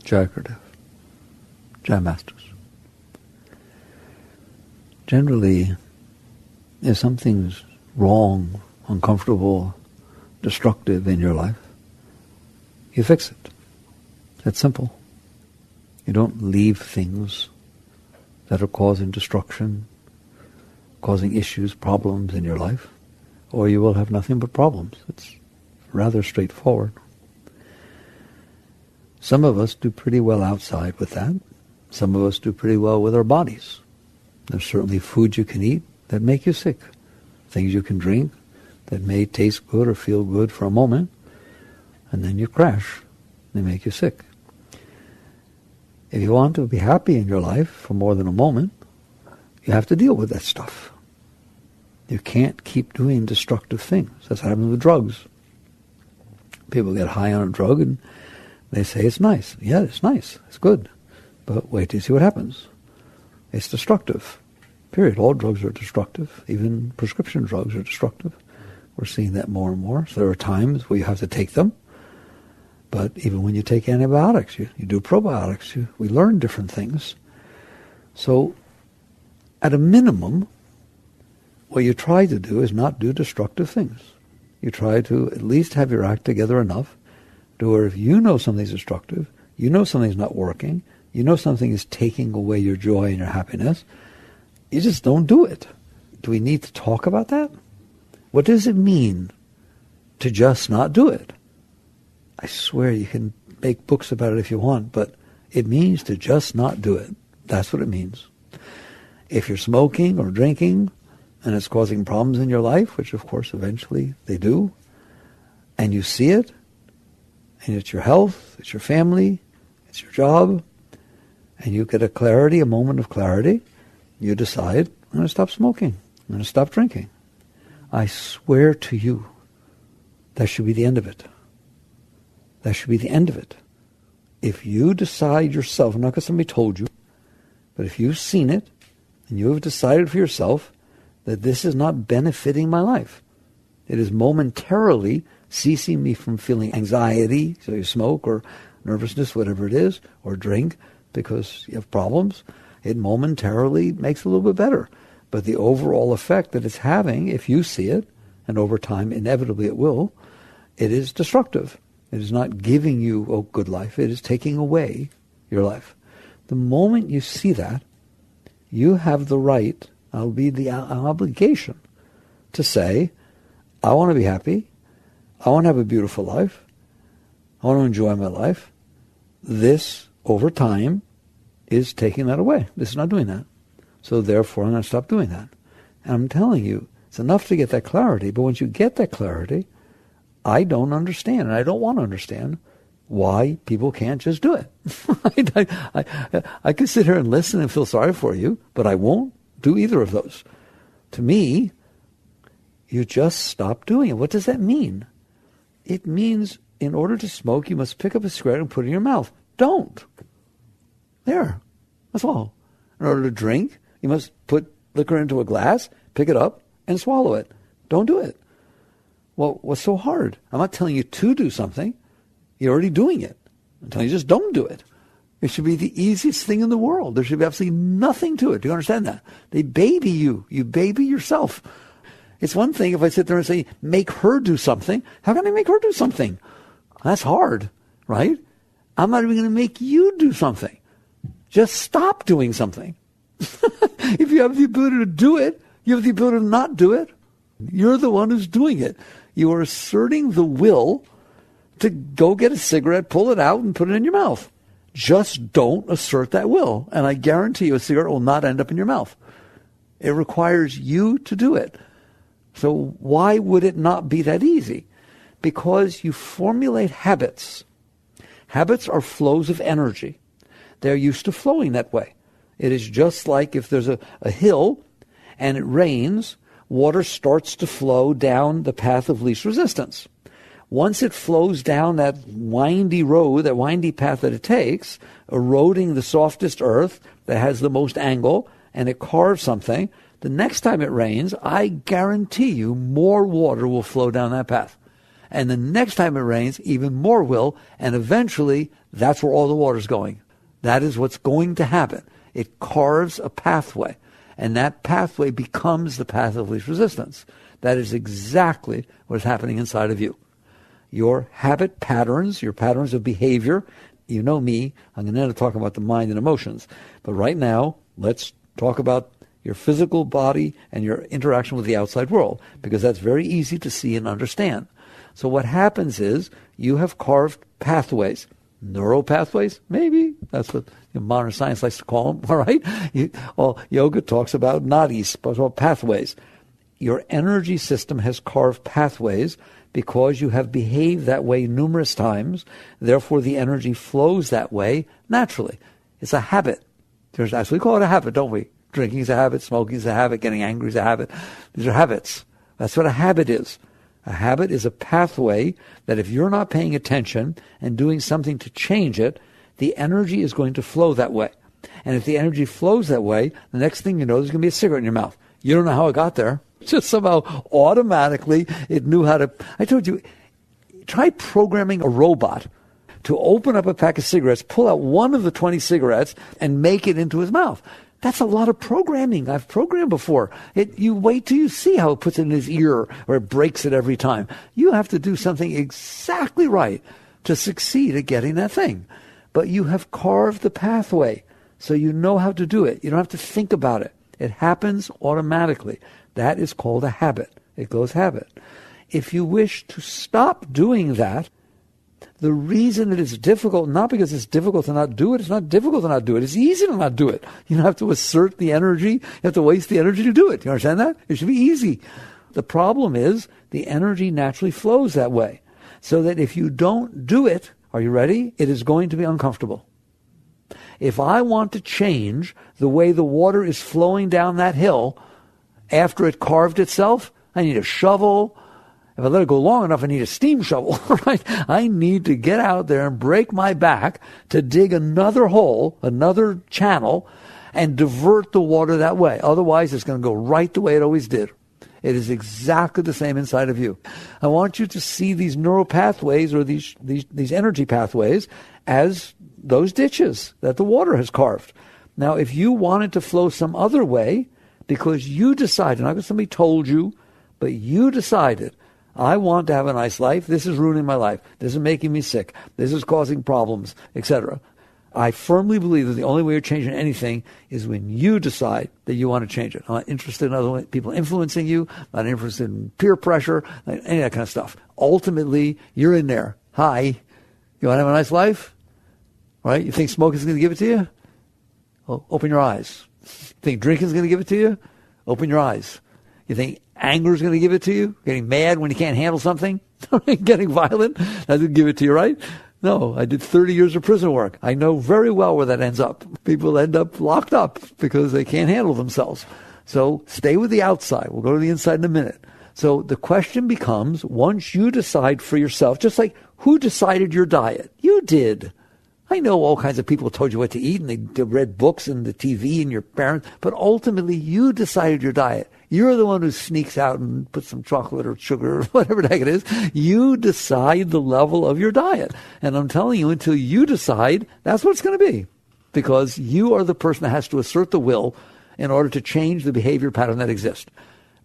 Jai Gurudev. Jai Masters. Generally, if something's wrong, uncomfortable, destructive in your life, you fix it. That's simple. You don't leave things that are causing destruction, causing issues, problems in your life, or you will have nothing but problems. It's rather straightforward. Some of us do pretty well outside with that. Some of us do pretty well with our bodies. There's certainly foods you can eat that make you sick, things you can drink that may taste good or feel good for a moment, and then you crash. They make you sick. If you want to be happy in your life for more than a moment, you have to deal with that stuff. You can't keep doing destructive things. That's what happens with drugs. People get high on a drug and they say it's nice. Yeah, it's nice. It's good. But wait till you see what happens. It's destructive. Period. All drugs are destructive. Even prescription drugs are destructive. We're seeing that more and more. So there are times where you have to take them. But even when you take antibiotics, you do probiotics, we learn different things. So at a minimum, what you try to do is not do destructive things. You try to at least have your act together enough to where if you know something's destructive, you know something's not working, you know something is taking away your joy and your happiness, you just don't do it. Do we need to talk about that? What does it mean to just not do it? I swear you can make books about it if you want, but it means to just not do it. That's what it means. If you're smoking or drinking and it's causing problems in your life, which of course eventually they do, and you see it, and it's your health, it's your family, it's your job, and you get a moment of clarity, you decide, I'm going to stop smoking, I'm going to stop drinking. I swear to you, that should be the end of it. That should be the end of it. If you decide yourself, not because somebody told you, but if you've seen it, and you have decided for yourself that this is not benefiting my life, it is momentarily ceasing me from feeling anxiety, so you smoke, or nervousness, whatever it is, or drink because you have problems, it momentarily makes it a little bit better. But the overall effect that it's having, if you see it, and over time inevitably it will, it is destructive. It is not giving you a good life. It is taking away your life. The moment you see that, you have the right, I'll be the obligation, to say, I want to be happy. I want to have a beautiful life. I want to enjoy my life. This, over time, is taking that away. This is not doing that. So therefore, I'm going to stop doing that. And I'm telling you, it's enough to get that clarity. But once you get that clarity, I don't understand, and I don't want to understand why people can't just do it. I could sit here and listen and feel sorry for you, but I won't do either of those. To me, you just stop doing it. What does that mean? It means in order to smoke, you must pick up a cigarette and put it in your mouth. Don't. There. That's all. In order to drink, you must put liquor into a glass, pick it up, and swallow it. Don't do it. Well, what's so hard? I'm not telling you to do something. You're already doing it. I'm telling you just don't do it. It should be the easiest thing in the world. There should be absolutely nothing to it. Do you understand that? They baby you. You baby yourself. It's one thing if I sit there and say, make her do something. How can I make her do something? That's hard, right? I'm not even going to make you do something. Just stop doing something. If you have the ability to do it, you have the ability to not do it. You're the one who's doing it. You are asserting the will to go get a cigarette, pull it out, and put it in your mouth. Just don't assert that will. And I guarantee you a cigarette will not end up in your mouth. It requires you to do it. So why would it not be that easy? Because you formulate habits. Habits are flows of energy. They're used to flowing that way. It is just like if there's a hill and it rains, water starts to flow down the path of least resistance. Once it flows down that windy road, that windy path that it takes, eroding the softest earth that has the most angle, and it carves something, the next time it rains, I guarantee you more water will flow down that path. And the next time it rains, even more will. And eventually, that's where all the water's going. That is what's going to happen. It carves a pathway. And that pathway becomes the path of least resistance. That is exactly what is happening inside of you. Your habit patterns, your patterns of behavior. You know me, I'm going to end up talking about the mind and emotions. But right now, let's talk about your physical body and your interaction with the outside world, because that's very easy to see and understand. So what happens is you have carved pathways. Neural pathways? Maybe. That's what modern science likes to call them, all right? Yoga talks about nadis, about pathways. Your energy system has carved pathways because you have behaved that way numerous times. Therefore, the energy flows that way naturally. It's a habit. We call it a habit, don't we? Drinking is a habit, smoking is a habit, getting angry is a habit. These are habits. That's what a habit is. A habit is a pathway that if you're not paying attention and doing something to change it, the energy is going to flow that way. And if the energy flows that way, the next thing you know, there's going to be a cigarette in your mouth. You don't know how it got there. Just somehow automatically it knew how to. I told you, try programming a robot to open up a pack of cigarettes, pull out one of the 20 cigarettes, and make it into his mouth. That's a lot of programming. I've programmed before. You wait till you see how it puts it in his ear or it breaks it every time. You have to do something exactly right to succeed at getting that thing. But you have carved the pathway, so you know how to do it. You don't have to think about it. It happens automatically. That is called a habit. It goes habit. If you wish to stop doing that, the reason it is difficult, not because it's difficult to not do it, it's not difficult to not do it. It's easy to not do it. You don't have to assert the energy. You have to waste the energy to do it. You understand that? It should be easy. The problem is the energy naturally flows that way. So that if you don't do it, are you ready? It is going to be uncomfortable. If I want to change the way the water is flowing down that hill after it carved itself, I need a shovel. If I let it go long enough, I need a steam shovel, right? I need to get out there and break my back to dig another hole, another channel, and divert the water that way. Otherwise, it's going to go right the way it always did. It is exactly the same inside of you. I want you to see these neural pathways or these energy pathways as those ditches that the water has carved. Now, if you want it to flow some other way, because you decided, not because somebody told you, but you decided, I want to have a nice life. This is ruining my life. This is making me sick. This is causing problems, etc. I firmly believe that the only way you're changing anything is when you decide that you want to change it. I'm not interested in other people influencing you. I'm not interested in peer pressure, any of that kind of stuff. Ultimately, you're in there. Hi, you want to have a nice life? Right? You think smoking is going to give it to you? Well, open your eyes. You think drinking is going to give it to you? Open your eyes. You think anger is going to give it to you? Getting mad when you can't handle something? Getting violent? That doesn't give it to you, right? No, I did 30 years of prison work. I know very well where that ends up. People end up locked up because they can't handle themselves. So stay with the outside. We'll go to the inside in a minute. So the question becomes, once you decide for yourself, just like who decided your diet? You did. I know all kinds of people told you what to eat, and they read books and the TV and your parents, but ultimately you decided your diet. You're the one who sneaks out and puts some chocolate or sugar or whatever the heck it is. You decide the level of your diet. And I'm telling you, until you decide, that's what it's going to be. Because you are the person that has to assert the will in order to change the behavior pattern that exists.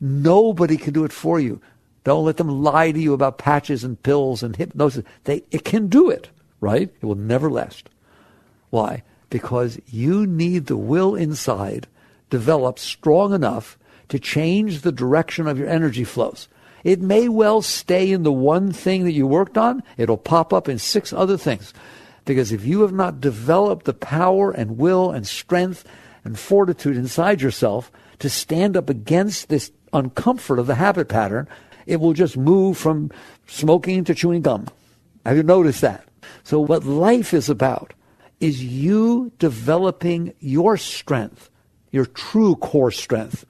Nobody can do it for you. Don't let them lie to you about patches and pills and hypnosis. It can do it, right? It will never last. Why? Because you need the will inside developed strong enough to change the direction of your energy flows. It may well stay in the one thing that you worked on. It'll pop up in 6 other things. Because if you have not developed the power and will and strength and fortitude inside yourself to stand up against this uncomfort of the habit pattern, it will just move from smoking to chewing gum. Have you noticed that? So what life is about is you developing your strength, your true core strength.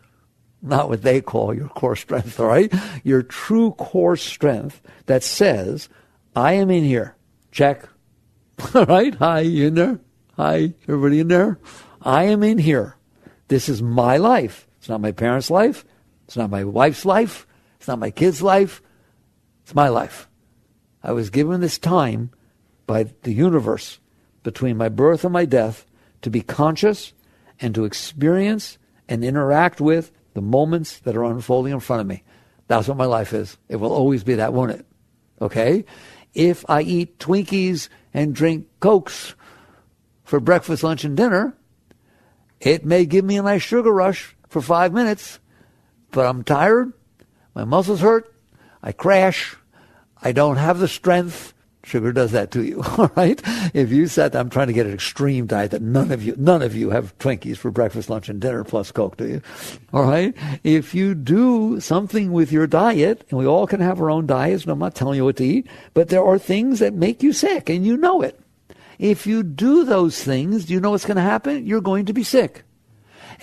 Not what they call your core strength, all right? Your true core strength that says, I am in here. Check. All right? Hi, you in there? Hi, everybody in there? I am in here. This is my life. It's not my parents' life. It's not my wife's life. It's not my kid's life. It's my life. I was given this time by the universe between my birth and my death to be conscious and to experience and interact with the moments that are unfolding in front of me. That's what my life is. It will always be that, won't it? Okay? If I eat Twinkies and drink Cokes for breakfast, lunch, and dinner, it may give me a nice sugar rush for 5 minutes, but I'm tired, my muscles hurt, I crash, I don't have the strength. Sugar does that to you, all right? If you said, I'm trying to get an extreme diet that none of you have Twinkies for breakfast, lunch, and dinner plus Coke, do you? All right? If you do something with your diet, and we all can have our own diets, and I'm not telling you what to eat, but there are things that make you sick, and you know it. If you do those things, do you know what's going to happen? You're going to be sick.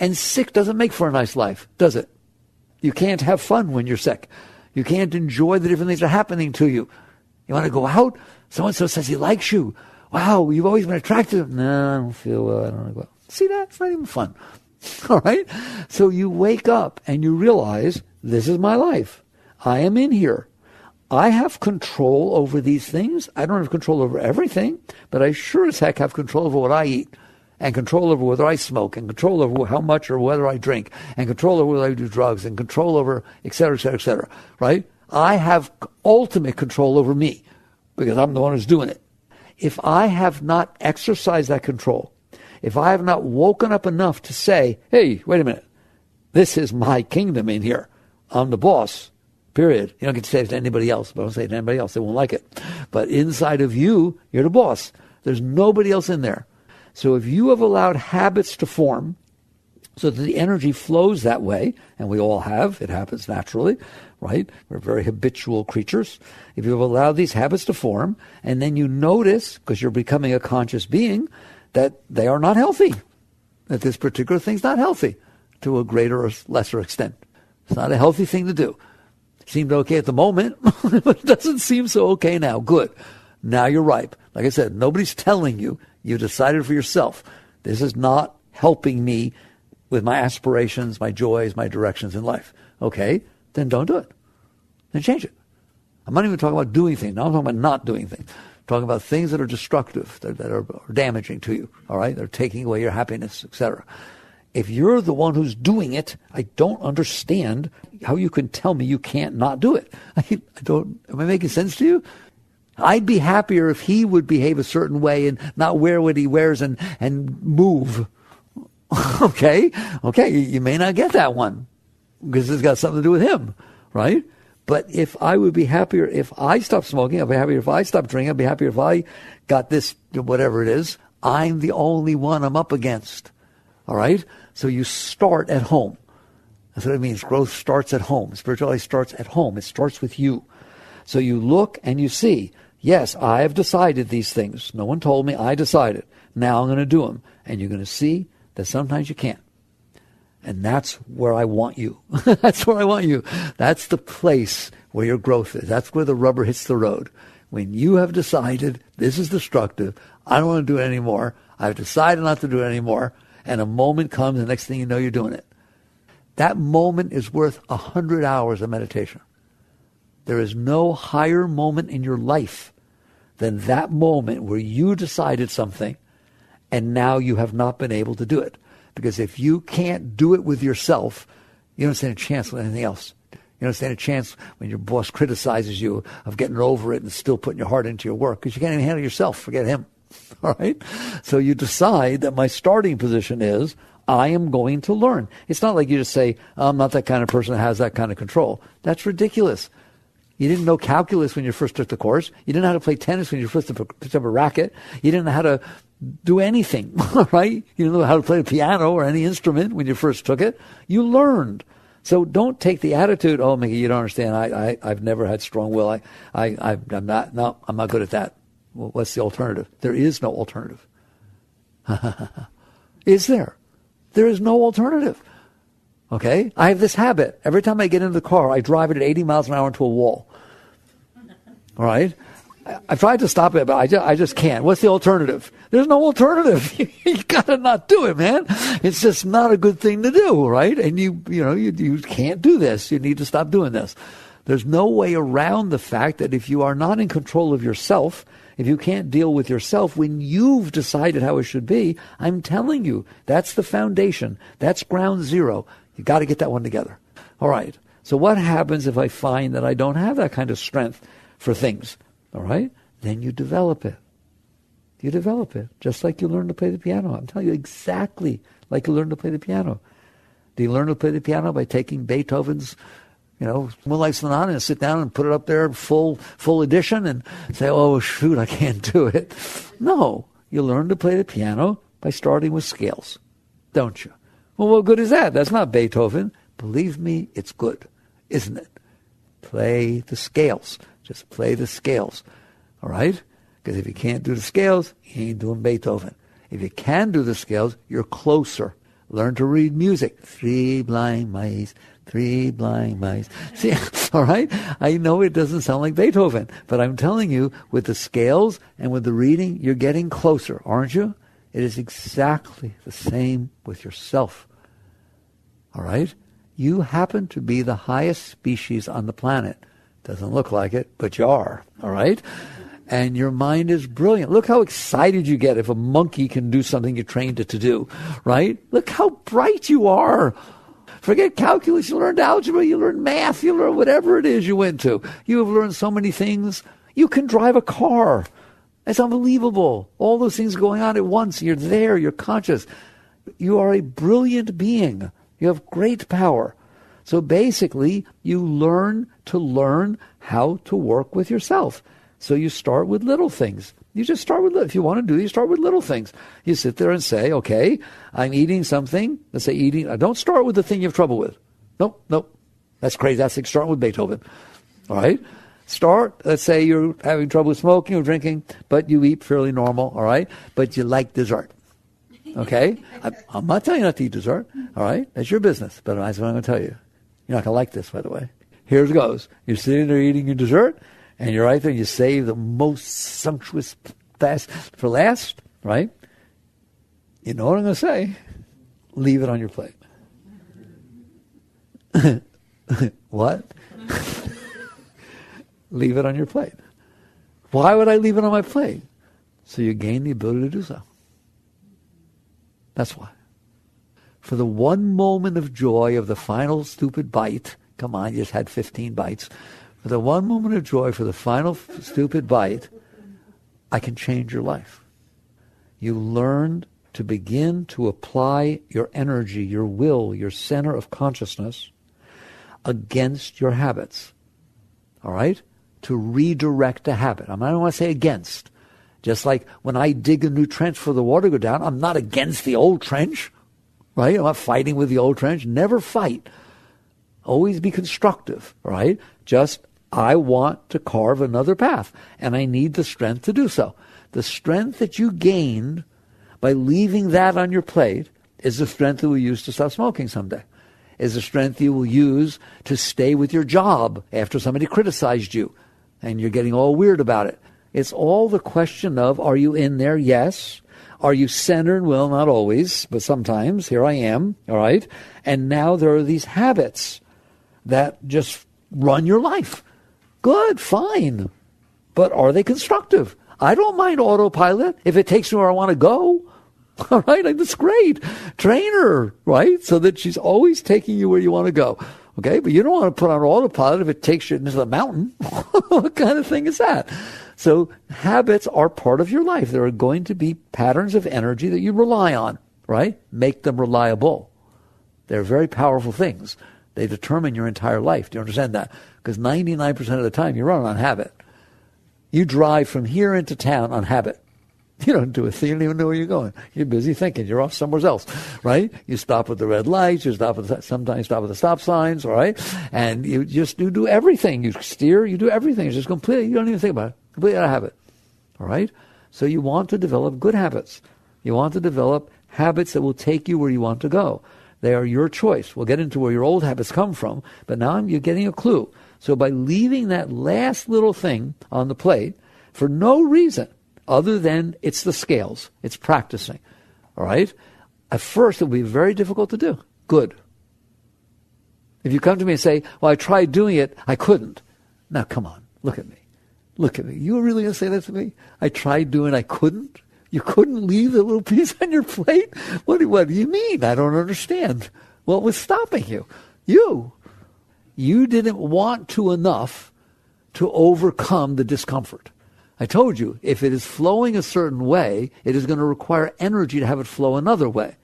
And sick doesn't make for a nice life, does it? You can't have fun when you're sick. You can't enjoy the different things that are happening to you. You want to go out? So-and-so says he likes you. Wow, you've always been attractive. No, I don't feel well. I don't want to go out. See that? It's not even fun. All right? So you wake up and you realize, this is my life. I am in here. I have control over these things. I don't have control over everything, but I sure as heck have control over what I eat, and control over whether I smoke, and control over how much or whether I drink, and control over whether I do drugs, and control over et cetera, et cetera, et cetera. Right? I have ultimate control over me because I'm the one who's doing it. If I have not exercised that control, if I have not woken up enough to say, hey, wait a minute, this is my kingdom in here. I'm the boss, period. You don't get to say it to anybody else, but I don't say it to anybody else. They won't like it. But inside of you, you're the boss. There's nobody else in there. So if you have allowed habits to form so that the energy flows that way, and we all have, it happens naturally, right? We're very habitual creatures. If you've allowed these habits to form, and then you notice, because you're becoming a conscious being, that they are not healthy, that this particular thing's not healthy to a greater or lesser extent. It's not a healthy thing to do. It seemed okay at the moment, but it doesn't seem so okay now. Good. Now you're ripe. Like I said, nobody's telling you. You decided for yourself. This is not helping me with my aspirations, my joys, my directions in life. Okay, then don't do it. Then change it. I'm not even talking about doing things. Now I'm talking about not doing things. I'm talking about things that are destructive, that are damaging to you, all right? They're taking away your happiness, etc. If you're the one who's doing it, I don't understand how you can tell me you can't not do it. Am I making sense to you? I'd be happier if he would behave a certain way and not wear what he wears and move. Okay, you may not get that one because it's got something to do with him, right? But if I would be happier if I stopped smoking, I'd be happier if I stopped drinking, I'd be happier if I got this, whatever it is. I'm the only one I'm up against, all right? So you start at home. That's what it means. Growth starts at home. Spirituality starts at home. It starts with you. So you look and you see, yes, I have decided these things. No one told me. I decided. Now I'm going to do them. And you're going to see that sometimes you can't. And that's where I want you. That's where I want you. That's the place where your growth is. That's where the rubber hits the road. When you have decided this is destructive, I don't want to do it anymore. I've decided not to do it anymore. And a moment comes, and the next thing you know, you're doing it. That moment is worth 100 hours of meditation. There is no higher moment in your life than that moment where you decided something and now you have not been able to do it. Because if you can't do it with yourself, you don't stand a chance with anything else. You don't stand a chance when your boss criticizes you of getting over it and still putting your heart into your work because you can't even handle yourself. Forget him. All right? So you decide that my starting position is I am going to learn. It's not like you just say, I'm not that kind of person that has that kind of control. That's ridiculous. You didn't know calculus when you first took the course. You didn't know how to play tennis when you first picked up a racket. You didn't know how to do anything, right? You didn't know how to play the piano or any instrument when you first took it. You learned. So don't take the attitude, oh, Mickey, you don't understand. I've never had strong will. I'm not good at that. Well, what's the alternative? There is no alternative. Is there? There is no alternative. Okay? I have this habit. Every time I get into the car, I drive it at 80 miles an hour into a wall. All right? I've tried to stop it, but I just can't. What's the alternative? There's no alternative. You gotta not do it, man. It's just not a good thing to do, right? And you can't do this. You need to stop doing this. There's no way around the fact that if you are not in control of yourself, if you can't deal with yourself when you've decided how it should be, I'm telling you, that's the foundation. That's ground zero. You got to get that one together. All right. So what happens if I find that I don't have that kind of strength for things? All right. Then you develop it. You develop it. Just like you learn to play the piano. I'm telling you exactly like you learn to play the piano. Do you learn to play the piano by taking Beethoven's, Moonlight Sonata and sit down and put it up there full edition and say, oh, shoot, I can't do it? No. You learn to play the piano by starting with scales, don't you? Well, what good is that? That's not Beethoven. Believe me, it's good, isn't it? Play the scales. Just play the scales. All right? Because if you can't do the scales, you ain't doing Beethoven. If you can do the scales, you're closer. Learn to read music. 3 blind mice, 3 blind mice. See, all right? I know it doesn't sound like Beethoven, but I'm telling you, with the scales and with the reading, you're getting closer, aren't you? It is exactly the same with yourself. All right? You happen to be the highest species on the planet. Doesn't look like it, but you are. All right? And your mind is brilliant. Look how excited you get if a monkey can do something you trained it to do, right? Look how bright you are. Forget calculus. You learned algebra. You learned math. You learned whatever it is you went to. You have learned so many things. You can drive a car. It's unbelievable. All those things going on at once. You're there. You're conscious. You are a brilliant being. You have great power. So basically, you learn how to work with yourself. So you start with little things. You just start with, if you want to do it, you start with little things. You sit there and say, okay, I'm eating something. Let's say eating. Don't start with the thing you have trouble with. Nope. That's crazy. That's like starting with Beethoven. All right? Let's say you're having trouble with smoking or drinking, but you eat fairly normal, all right? But you like dessert. Okay? I'm not telling you not to eat dessert, all right? That's your business, but that's what I'm going to tell you. You're not going to like this, by the way. Here it goes. You're sitting there eating your dessert, and you're right there, and you save the most sumptuous fast for last, right? You know what I'm going to say? Leave it on your plate. What? Leave it on your plate. Why would I leave it on my plate? So you gain the ability to do so. That's why. For the one moment of joy of the final stupid bite, come on, you just had 15 bites. For the one moment of joy for the final stupid bite, I can change your life. You learned to begin to apply your energy, your will, your center of consciousness against your habits. All right? To redirect a habit. I don't want to say against. Just like when I dig a new trench for the water to go down, I'm not against the old trench. Right? I'm not fighting with the old trench. Never fight. Always be constructive. Right? Just, I want to carve another path. And I need the strength to do so. The strength that you gained by leaving that on your plate is the strength that you will use to stop smoking someday. Is the strength you will use to stay with your job after somebody criticized you and you're getting all weird about it. It's all the question of, are you in there? Yes. Are you centered? Well, not always, but sometimes. Here I am, all right? And now there are these habits that just run your life. Good, fine. But are they constructive? I don't mind autopilot if it takes me where I want to go. All right, that's great. Train her, right? So that she's always taking you where you want to go. Okay, but you don't want to put on autopilot if it takes you into the mountain. What kind of thing is that? So habits are part of your life. There are going to be patterns of energy that you rely on, right? Make them reliable. They're very powerful things. They determine your entire life. Do you understand that? Because 99% of the time you run on habit. You drive from here into town on habit. You don't do a thing. You don't even know where you're going. You're busy thinking. You're off somewhere else, right? You stop at the red lights. You stop at sometimes stop at the stop signs, all right? And you do everything. You steer. You do everything. It's just completely. You don't even think about it. Completely out of habit, all right? So you want to develop good habits. You want to develop habits that will take you where you want to go. They are your choice. We'll get into where your old habits come from, but now you're getting a clue. So by leaving that last little thing on the plate for no reason, other than it's the scales. It's practicing. All right? At first, it will be very difficult to do. Good. If you come to me and say, well, I tried doing it, I couldn't. Now, come on, look at me. Look at me. You really going to say that to me? I tried doing it, I couldn't? You couldn't leave the little piece on your plate? What do you mean? I don't understand. What was stopping you? You didn't want to enough to overcome the discomfort. I told you, if it is flowing a certain way, it is going to require energy to have it flow another way.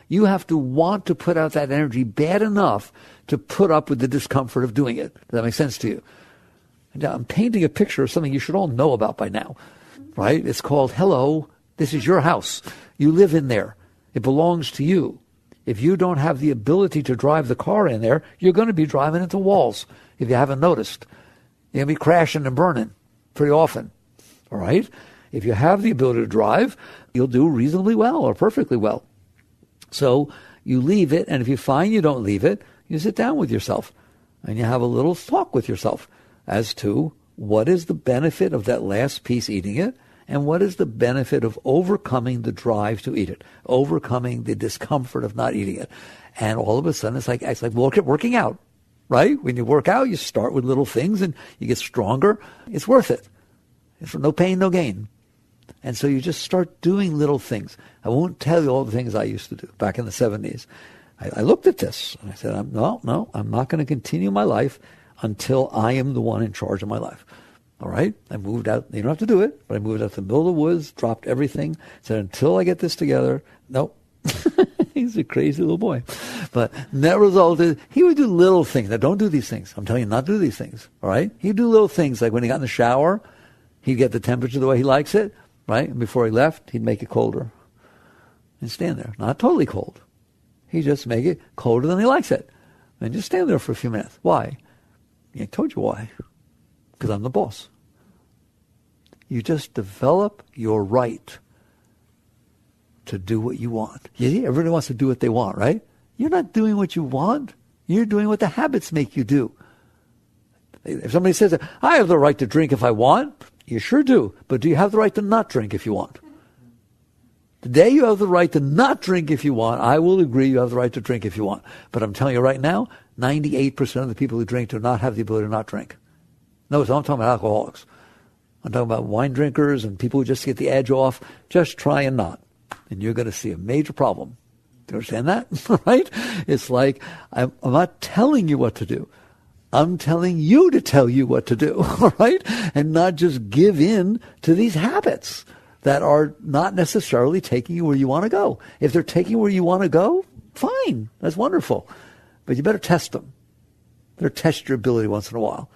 You have to want to put out that energy bad enough to put up with the discomfort of doing it. Does that make sense to you? Now, I'm painting a picture of something you should all know about by now, right? It's called, hello, this is your house. You live in there. It belongs to you. If you don't have the ability to drive the car in there, you're going to be driving into walls, if you haven't noticed. You're going to be crashing and burning pretty often, all right? If you have the ability to drive, you'll do reasonably well or perfectly well. So you leave it, and if you find you don't leave it, you sit down with yourself, and you have a little talk with yourself as to what is the benefit of that last piece eating it, and what is the benefit of overcoming the drive to eat it, overcoming the discomfort of not eating it. And all of a sudden, it's like working out, right? When you work out, you start with little things, and you get stronger. It's worth it. It's no pain, no gain. And so you just start doing little things. I won't tell you all the things I used to do back in the 70s. I looked at this, and I said, no, I'm not going to continue my life until I am the one in charge of my life. All right? I moved out. You don't have to do it, but I moved out to the middle of the woods, dropped everything, said, until I get this together, nope. He's a crazy little boy. But that resulted, he would do little things. Now, don't do these things. I'm telling you not to do these things. All right? He'd do little things, like when he got in the shower, he'd get the temperature the way he likes it, right? And before he left, he'd make it colder and stand there. Not totally cold. He'd just make it colder than he likes it. And just stand there for a few minutes. Why? I told you why. Because I'm the boss. You just develop your right to do what you want. Yeah, everybody wants to do what they want, right? You're not doing what you want. You're doing what the habits make you do. If somebody says, I have the right to drink if I want, you sure do. But do you have the right to not drink if you want? The day you have the right to not drink if you want, I will agree you have the right to drink if you want. But I'm telling you right now, 98% of the people who drink do not have the ability to not drink. No, I'm talking about alcoholics. I'm talking about wine drinkers and people who just get the edge off. Just try and not. And you're going to see a major problem. Do you understand that? Right? It's like, I'm not telling you what to do. I'm telling you to tell you what to do. All right? And not just give in to these habits that are not necessarily taking you where you want to go. If they're taking you where you want to go, fine. That's wonderful. But you better test them. Better test your ability once in a while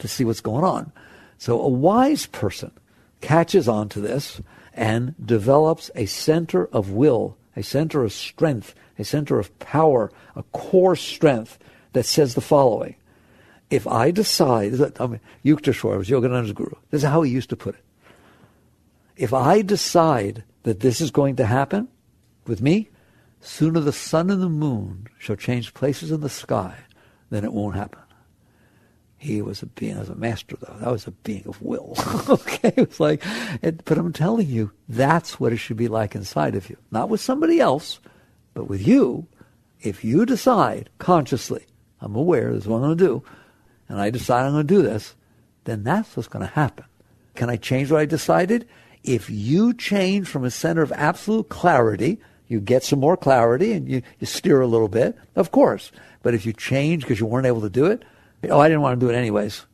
to see what's going on. So a wise person catches on to this and develops a center of will, a center of strength, a center of power, a core strength that says the following. If I decide, Yukteswar was Yogananda's guru. This is how he used to put it. If I decide that this is going to happen with me, sooner the sun and the moon shall change places in the sky than it won't happen. He was a being, as a master though. That was a being of will. Okay, it was like, but I'm telling you, that's what it should be like inside of you. Not with somebody else, but with you. If you decide consciously, I'm aware this is what I'm going to do, and I decide I'm going to do this, then that's what's going to happen. Can I change what I decided? If you change from a center of absolute clarity, you get some more clarity and you steer a little bit, of course. But if you change because you weren't able to do it, I didn't want to do it anyways.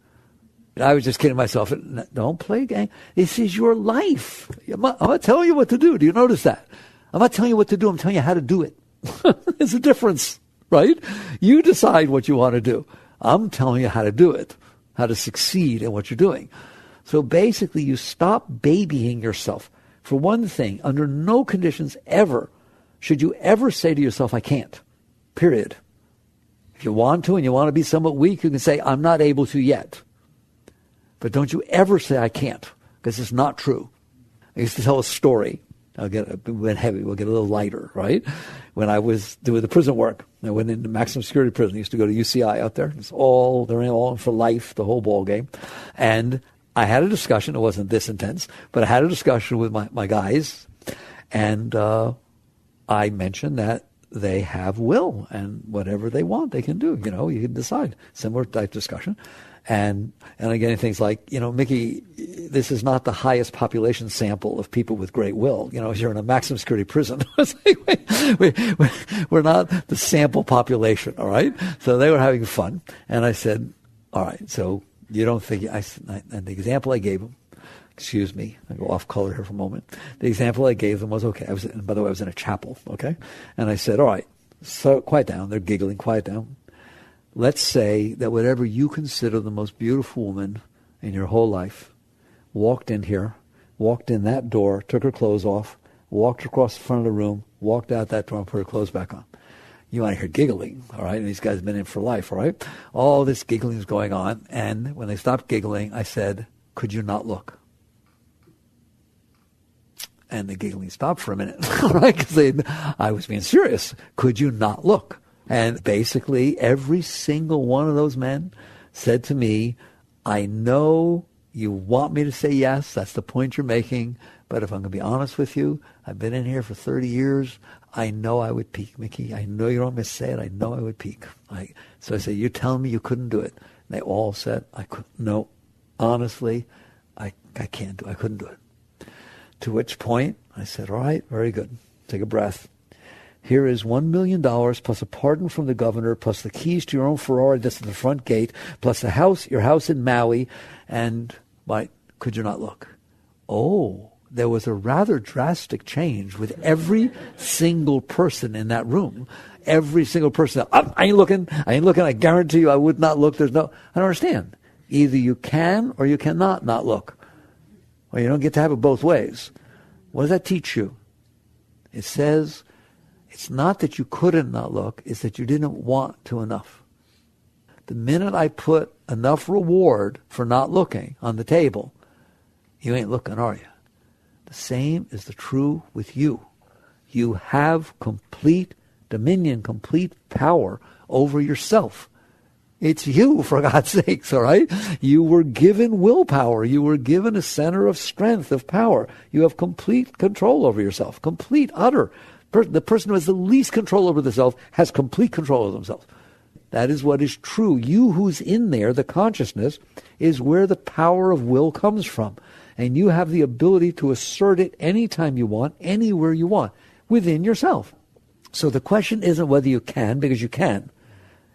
I was just kidding myself. Don't play game. This is your life. I'm not telling you what to do. Do you notice that? I'm not telling you what to do. I'm telling you how to do it. There's a difference, right? You decide what you want to do. I'm telling you how to do it, how to succeed in what you're doing. So basically, you stop babying yourself. For one thing, under no conditions ever should you ever say to yourself, I can't, period. If you want to and you want to be somewhat weak, you can say, I'm not able to yet. But don't you ever say, I can't, because it's not true. I used to tell a story. We went heavy. We'll get a little lighter, right? When I was doing the prison work, I went into maximum security prison. I used to go to UCI out there. They're all for life, the whole ball game. And I had a discussion. It wasn't this intense, but I had a discussion with my guys. And I mentioned that they have will, and whatever they want, they can do. You can decide. Similar type discussion. And I'm getting things like, Mickey, this is not the highest population sample of people with great will. You're in a maximum security prison. It's like, we're not the sample population, all right? So they were having fun. And I said, all right, so you don't think, and the example I gave them, excuse me, I go off color here for a moment. The example I gave them was, okay, and by the way, I was in a chapel, okay? And I said, all right, so quiet down. They're giggling, quiet down. Let's say that whatever you consider the most beautiful woman in your whole life walked in here, walked in that door, took her clothes off, walked across the front of the room, walked out that door and put her clothes back on. You want to hear giggling, all right? And these guys have been in for life, all right? All this giggling is going on. And when they stopped giggling, I said, could you not look? And the giggling stopped for a minute, all right? Because I was being serious. Could you not look? And basically, every single one of those men said to me, I know you want me to say yes, that's the point you're making, but if I'm going to be honest with you, I've been in here for 30 years, I know I would peak, Mickey. I know you don't want me to say it, I know I would peak. So I said, you're telling me you couldn't do it? And they all said, no, honestly, I can't do it, I couldn't do it. To which point, I said, all right, very good, take a breath. Here is $1 million plus a pardon from the governor, plus the keys to your own Ferrari that's at the front gate, plus the house, your house in Maui, and could you not look? Oh, there was a rather drastic change with every single person in that room. Every single person. I ain't looking. I guarantee you I would not look. I don't understand. Either you can or you cannot not look. Or you don't get to have it both ways. What does that teach you? It says, it's not that you couldn't not look, it's that you didn't want to enough. The minute I put enough reward for not looking on the table, you ain't looking, are you? The same is the true with you. You have complete dominion, complete power over yourself. It's you, for God's sakes, all right? You were given willpower. You were given a center of strength, of power. You have complete control over yourself, complete, utter. The person who has the least control over themselves has complete control of themselves. That is what is true. You who's in there, the consciousness, is where the power of will comes from. And you have the ability to assert it anytime you want, anywhere you want, within yourself. So the question isn't whether you can, because you can.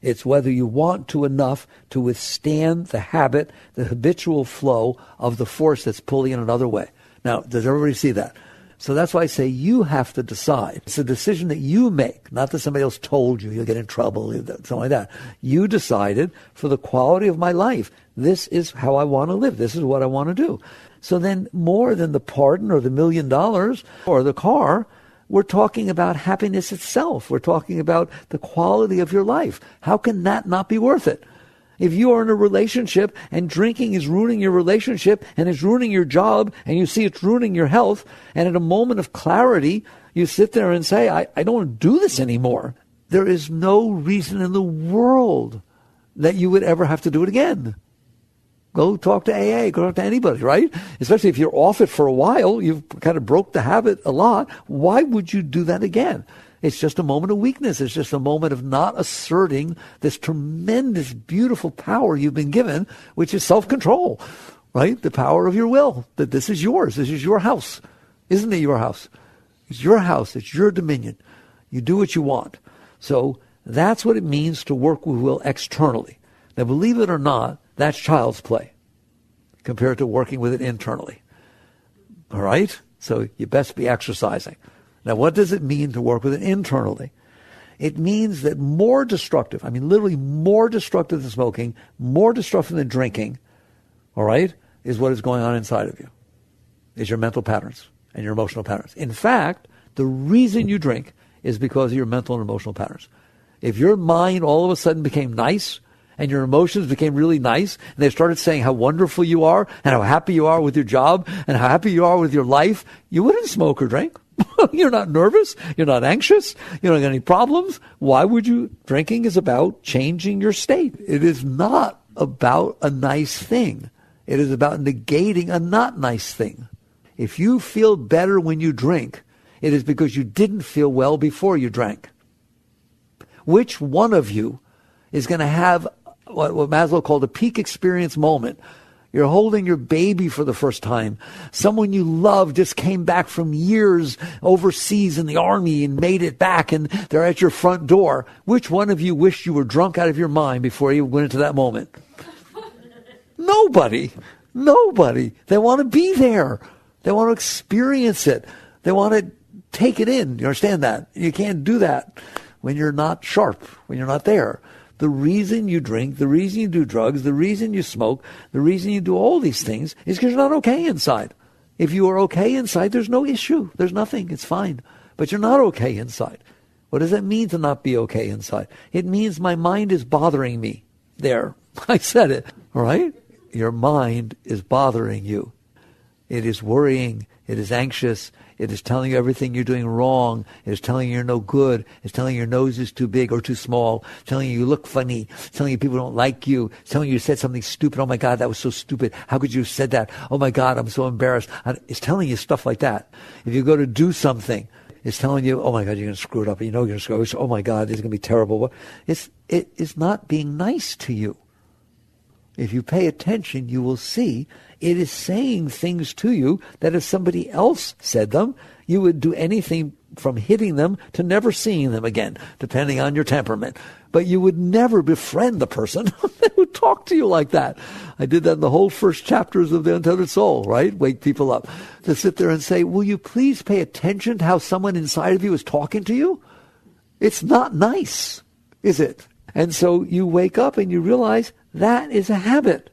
It's whether you want to enough to withstand the habit, the habitual flow of the force that's pulling in another way. Now, does everybody see that? So that's why I say you have to decide. It's a decision that you make, not that somebody else told you, you'll get in trouble, something like that. You decided, for the quality of my life, this is how I want to live. This is what I want to do. So then more than the pardon or the $1 million or the car, we're talking about happiness itself. We're talking about the quality of your life. How can that not be worth it? If you are in a relationship and drinking is ruining your relationship and it's ruining your job and you see it's ruining your health, and at a moment of clarity, you sit there and say, I don't want to do this anymore. There is no reason in the world that you would ever have to do it again. Go talk to AA, go talk to anybody, right? Especially if you're off it for a while, you've kind of broke the habit a lot. Why would you do that again? It's just a moment of weakness. It's just a moment of not asserting this tremendous, beautiful power you've been given, which is self-control, right? The power of your will, that this is yours. This is your house. Isn't it your house? It's your house. It's your dominion. You do what you want. So that's what it means to work with will externally. Now, believe it or not, that's child's play compared to working with it internally. All right? So you best be exercising. Now, what does it mean to work with it internally? It means that more destructive, I mean literally more destructive than smoking, more destructive than drinking, all right, is what is going on inside of you, is your mental patterns and your emotional patterns. In fact, the reason you drink is because of your mental and emotional patterns. If your mind all of a sudden became nice and your emotions became really nice, and they started saying how wonderful you are and how happy you are with your job and how happy you are with your life, you wouldn't smoke or drink. You're not nervous. You're not anxious. You don't have any problems. Why would you? Drinking is about changing your state. It is not about a nice thing. It is about negating a not nice thing. If you feel better when you drink, it is because you didn't feel well before you drank. Which one of you is going to have what Maslow called a peak experience moment? You're holding your baby for the first time. Someone you love just came back from years overseas in the army and made it back, and they're at your front door. Which one of you wished you were drunk out of your mind before you went into that moment? Nobody. Nobody. They want to be there. They want to experience it. They want to take it in. You understand that? You can't do that when you're not sharp, when you're not there. The reason you drink, the reason you do drugs, the reason you smoke, the reason you do all these things is because you're not okay inside. If you are okay inside, there's no issue. There's nothing. It's fine. But you're not okay inside. What does that mean to not be okay inside? It means my mind is bothering me. There. I said it. All right? Your mind is bothering you. It is worrying. It is anxious. It is telling you everything you're doing wrong. It is telling you you're no good. It's telling you your nose is too big or too small. It's telling you you look funny. It's telling you people don't like you. It's telling you you said something stupid. Oh my God, that was so stupid. How could you have said that? Oh my God, I'm so embarrassed. It's telling you stuff like that. If you go to do something, it's telling you, oh my God, you're going to screw it up. You know you're going to screw it up. Oh my God, this is going to be terrible. It is not being nice to you. If you pay attention, you will see it is saying things to you that if somebody else said them, you would do anything from hitting them to never seeing them again, depending on your temperament. But you would never befriend the person that would talk to you like that. I did that in the whole first chapters of The Untethered Soul, right? Wake people up to sit there and say, will you please pay attention to how someone inside of you is talking to you? It's not nice, is it? And so you wake up and you realize that is a habit.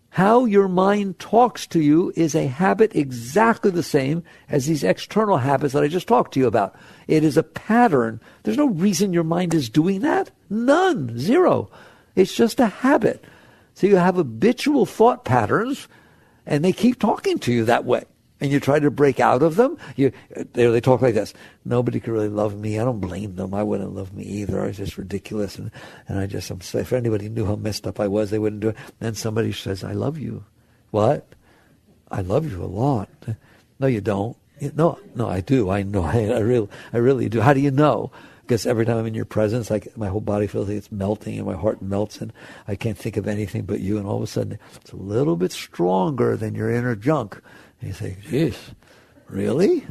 How your mind talks to you is a habit exactly the same as these external habits that I just talked to you about. It is a pattern. There's no reason your mind is doing that. None. Zero. It's just a habit. So you have habitual thought patterns, and they keep talking to you that way. And you try to break out of them. They talk like this. Nobody could really love me. I don't blame them. I wouldn't love me either. I was just ridiculous. And I'm sorry. If anybody knew how messed up I was, they wouldn't do it. Then somebody says, I love you. What? I love you a lot. No, you don't. No, I do. I know. I really do. How do you know? Because every time I'm in your presence, my whole body feels like it's melting and my heart melts and I can't think of anything but you. And all of a sudden, it's a little bit stronger than your inner junk. And you say, geez, really?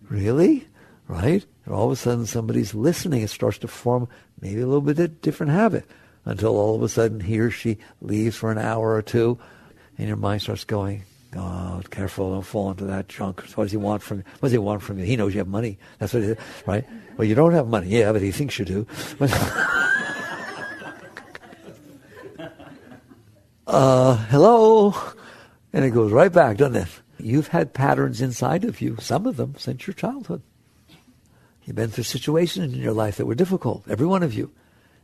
Really? Right? And all of a sudden somebody's listening. It starts to form maybe a little bit of a different habit until all of a sudden he or she leaves for an hour or two and your mind starts going, oh, careful, don't fall into that junk. So what does he want from you? What does he want from you? He knows you have money. That's what it is, right? Well, you don't have money. Yeah, but he thinks you do. Hello? And it goes right back, doesn't it? You've had patterns inside of you, some of them, since your childhood. You've been through situations in your life that were difficult, every one of you.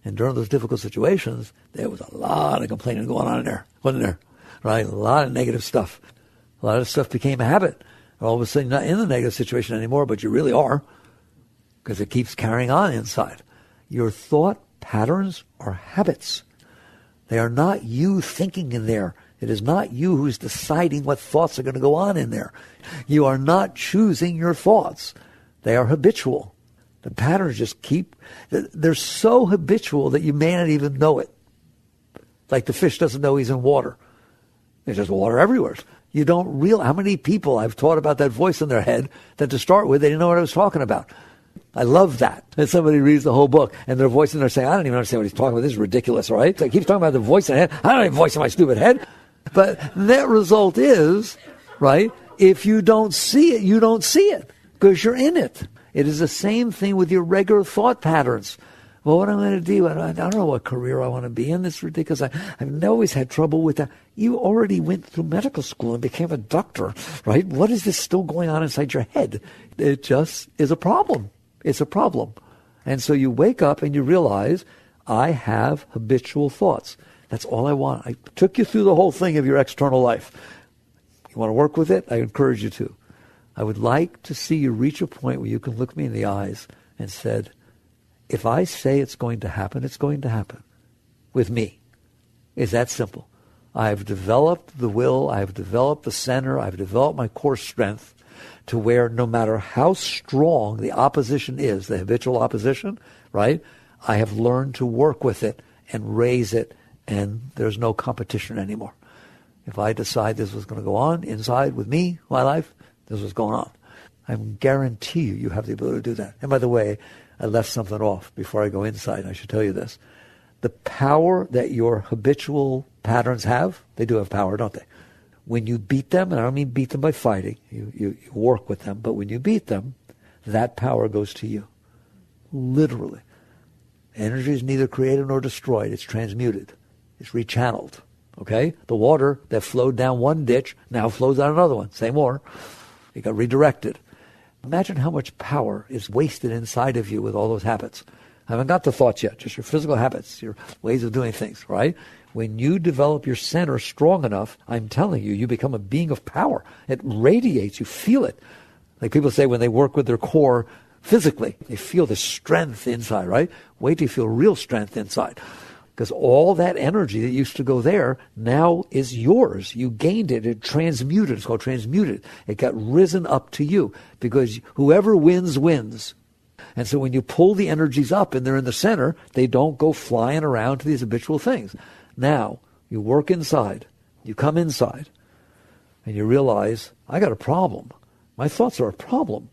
And during those difficult situations, there was a lot of complaining going on in there, wasn't there? Right? A lot of negative stuff. A lot of stuff became a habit. All of a sudden, you're not in the negative situation anymore, but you really are, because it keeps carrying on inside. Your thought patterns are habits. They are not you thinking in there. It is not you who's deciding what thoughts are going to go on in there. You are not choosing your thoughts. They are habitual. The patterns just they're so habitual that you may not even know it. Like the fish doesn't know he's in water. There's just water everywhere. You don't realize how many people I've taught about that voice in their head that to start with, they didn't know what I was talking about. I love that. And somebody reads the whole book and their voice in there saying, I don't even understand what he's talking about. This is ridiculous, right? So he keeps talking about the voice in the head. I don't have a voice in my stupid head. But net result is, right, if you don't see it, you don't see it because you're in it. It is the same thing with your regular thought patterns. Well, what am I going to do? I don't know what career I want to be in. This is ridiculous. I've always had trouble with that. You already went through medical school and became a doctor, right? What is this still going on inside your head? It just is a problem. It's a problem. And so you wake up and you realize, I have habitual thoughts. That's all I want. I took you through the whole thing of your external life. You want to work with it? I encourage you to. I would like to see you reach a point where you can look me in the eyes and said, if I say it's going to happen, it's going to happen with me. It's that simple. I have developed the will. I have developed the center. I have developed my core strength. to where no matter how strong the opposition is, the habitual opposition, right, I have learned to work with it and raise it, and there's no competition anymore. If I decide this was going to go on inside with me, my life, this was going on. I guarantee you have the ability to do that. And by the way, I left something off before I go inside. I should tell you this. The power that your habitual patterns have, they do have power, don't they? When you beat them, and I don't mean beat them by fighting, you work with them, but when you beat them, that power goes to you. Literally. Energy is neither created nor destroyed. It's transmuted. It's rechanneled. Okay? The water that flowed down one ditch now flows down another one. Same water. It got redirected. Imagine how much power is wasted inside of you with all those habits. I haven't got the thoughts yet, just your physical habits, your ways of doing things, right? When you develop your center strong enough, I'm telling you, you become a being of power. It radiates. You feel it. Like people say when they work with their core physically, they feel the strength inside, right? Wait till you feel real strength inside. Because all that energy that used to go there now is yours. You gained it. It transmuted. It's called transmuted. It got risen up to you. Because whoever wins, wins. And so when you pull the energies up and they're in the center, they don't go flying around to these habitual things. Now, you work inside. You come inside. And you realize, I got a problem. My thoughts are a problem.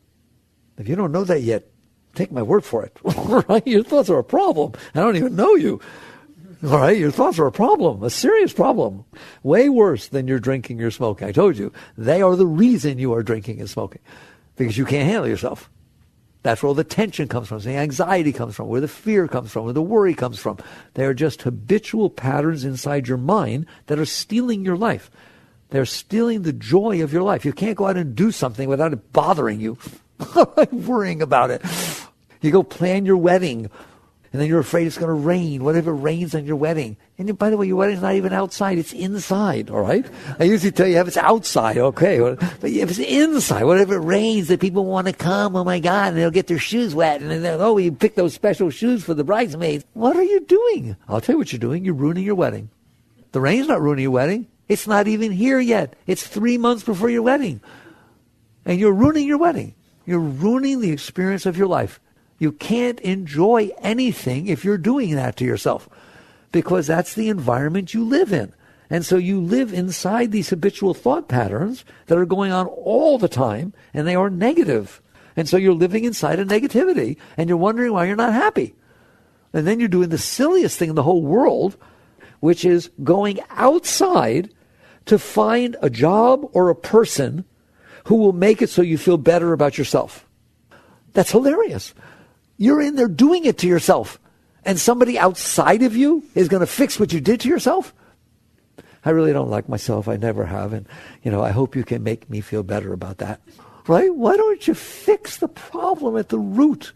If you don't know that yet, take my word for it. Right? Your thoughts are a problem. I don't even know you. All right, your thoughts are a problem, a serious problem, way worse than your drinking or smoking. I told you, they are the reason you are drinking and smoking, because you can't handle yourself. That's where all the tension comes from, the anxiety comes from, where the fear comes from, where the worry comes from. They are just habitual patterns inside your mind that are stealing your life. They're stealing the joy of your life. You can't go out and do something without it bothering you, worrying about it. You go plan your wedding, and then you're afraid it's going to rain. What if it rains on your wedding? And by the way, your wedding's not even outside. It's inside, all right? I usually tell you if it's outside, okay. But if it's inside, what if it rains that people want to come? Oh, my God, and they'll get their shoes wet. And then, oh, you pick those special shoes for the bridesmaids. What are you doing? I'll tell you what you're doing. You're ruining your wedding. The rain's not ruining your wedding. It's not even here yet. It's 3 months before your wedding. And you're ruining your wedding. You're ruining the experience of your life. You can't enjoy anything if you're doing that to yourself, because that's the environment you live in. And so you live inside these habitual thought patterns that are going on all the time, and they are negative. And so you're living inside a negativity, and you're wondering why you're not happy. And then you're doing the silliest thing in the whole world, which is going outside to find a job or a person who will make it so you feel better about yourself. That's hilarious. You're in there doing it to yourself, and somebody outside of you is going to fix what you did to yourself? I really don't like myself. I never have. And, I hope you can make me feel better about that. Right? Why don't you fix the problem at the root?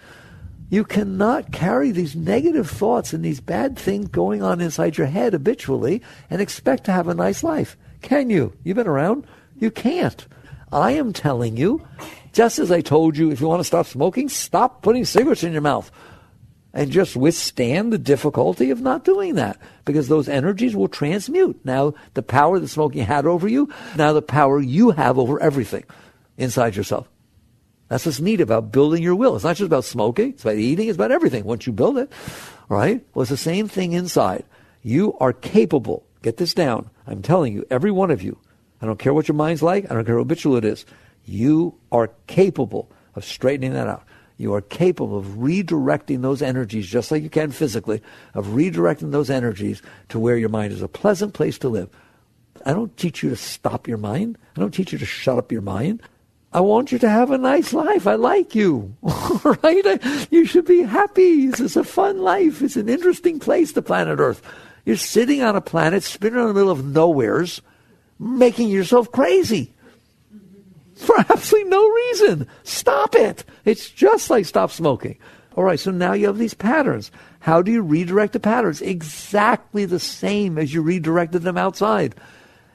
You cannot carry these negative thoughts and these bad things going on inside your head habitually and expect to have a nice life. Can you? You've been around? You can't. I am telling you, just as I told you, if you want to stop smoking, stop putting cigarettes in your mouth. And just withstand the difficulty of not doing that, because those energies will transmute. Now, the power that smoking had over you, now the power you have over everything inside yourself. That's what's neat about building your will. It's not just about smoking. It's about eating. It's about everything once you build it. All right? Well, it's the same thing inside. You are capable. Get this down. I'm telling you, every one of you, I don't care what your mind's like. I don't care how habitual it is. You are capable of straightening that out. You are capable of redirecting those energies, just like you can physically, of redirecting those energies to where your mind is a pleasant place to live. I don't teach you to stop your mind. I don't teach you to shut up your mind. I want you to have a nice life. I like you, right? You should be happy. This is a fun life. It's an interesting place, the planet Earth. You're sitting on a planet, spinning in the middle of nowheres, making yourself crazy. For absolutely no reason. Stop it. It's just like stop smoking. All right, so now you have these patterns. How do you redirect the patterns? Exactly the same as you redirected them outside.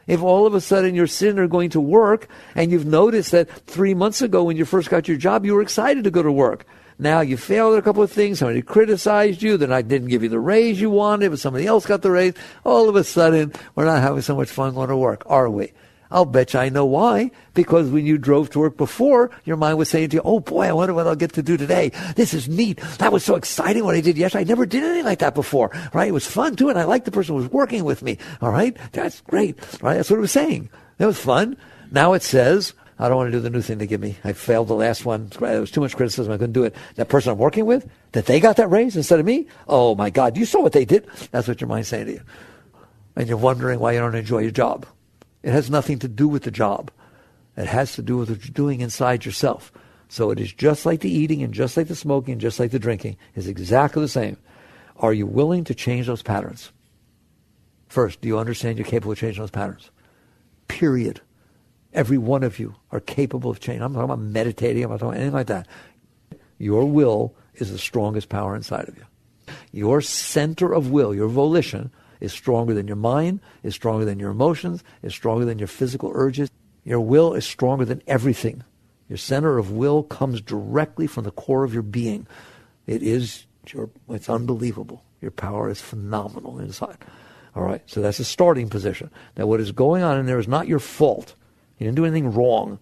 If all of a sudden you're sitting there going to work and you've noticed that 3 months ago when you first got your job, you were excited to go to work. Now you failed at a couple of things. Somebody criticized you. Then I didn't give you the raise you wanted, but somebody else got the raise. All of a sudden, we're not having so much fun going to work, are we? I'll bet you I know why. Because when you drove to work before, your mind was saying to you, oh boy, I wonder what I'll get to do today. This is neat. That was so exciting what I did yesterday. I never did anything like that before, right? It was fun too, and I liked the person who was working with me, all right? That's great, right? That's what it was saying. That was fun. Now it says, I don't want to do the new thing they give me. I failed the last one. It was too much criticism. I couldn't do it. That person I'm working with, that they got that raise instead of me? Oh my God, you saw what they did? That's what your mind's saying to you. And you're wondering why you don't enjoy your job. It has nothing to do with the job. It has to do with what you're doing inside yourself. So it is just like the eating and just like the smoking and just like the drinking. It's exactly the same. Are you willing to change those patterns? First, do you understand you're capable of changing those patterns? Period. Every one of you are capable of change. I'm not talking about meditating. I'm not talking about anything like that. Your will is the strongest power inside of you. Your center of will, your volition, is stronger than your mind, is stronger than your emotions, is stronger than your physical urges. Your will is stronger than everything. Your center of will comes directly from the core of your being. It's unbelievable. Your power is phenomenal inside. All right, so that's a starting position. Now what is going on in there is not your fault. You didn't do anything wrong.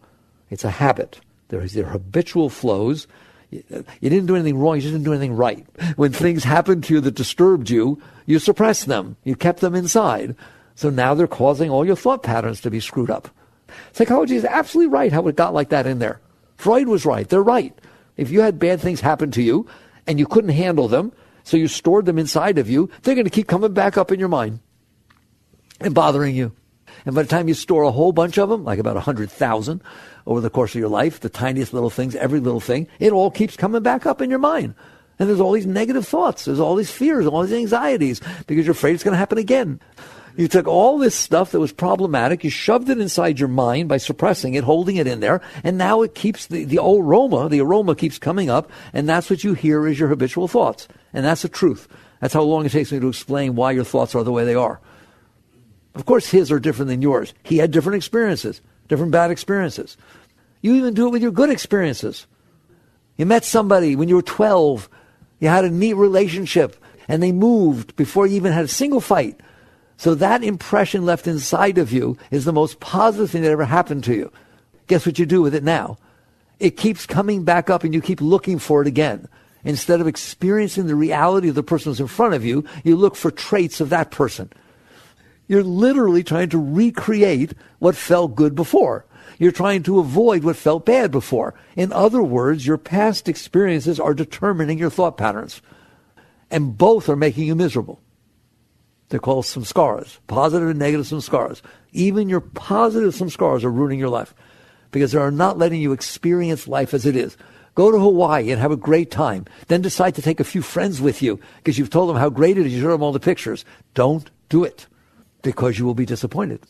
It's a habit. There are habitual flows. You didn't do anything wrong. You just didn't do anything right. When things happened to you that disturbed you, you suppressed them. You kept them inside. So now they're causing all your thought patterns to be screwed up. Psychology is absolutely right how it got like that in there. Freud was right. They're right. If you had bad things happen to you and you couldn't handle them, so you stored them inside of you, they're going to keep coming back up in your mind and bothering you. And by the time you store a whole bunch of them, like about 100,000 over the course of your life, the tiniest little things, every little thing, it all keeps coming back up in your mind. And there's all these negative thoughts. There's all these fears, all these anxieties, because you're afraid it's going to happen again. You took all this stuff that was problematic, you shoved it inside your mind by suppressing it, holding it in there, and now it keeps the aroma keeps coming up, and that's what you hear as your habitual thoughts. And that's the truth. That's how long it takes me to explain why your thoughts are the way they are. Of course, his are different than yours. He had different experiences, different bad experiences. You even do it with your good experiences. You met somebody when you were 12. You had a neat relationship, and they moved before you even had a single fight. So that impression left inside of you is the most positive thing that ever happened to you. Guess what you do with it now? It keeps coming back up, and you keep looking for it again. Instead of experiencing the reality of the person who's in front of you, you look for traits of that person. You're literally trying to recreate what felt good before. You're trying to avoid what felt bad before. In other words, your past experiences are determining your thought patterns. And both are making you miserable. They're called samskaras, positive and negative samskaras. Even your positive samskaras are ruining your life because they are not letting you experience life as it is. Go to Hawaii and have a great time. Then decide to take a few friends with you because you've told them how great it is. You showed them all the pictures. Don't do it. Because you will be disappointed.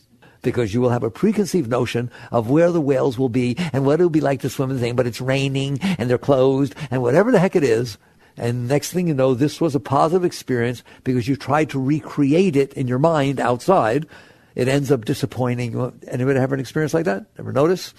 Because you will have a preconceived notion of where the whales will be and what it will be like to swim in the thing, but it's raining and they're closed and whatever the heck it is. And next thing you know, this was a positive experience because you tried to recreate it in your mind outside. It ends up disappointing. Anybody have an experience like that? Ever notice?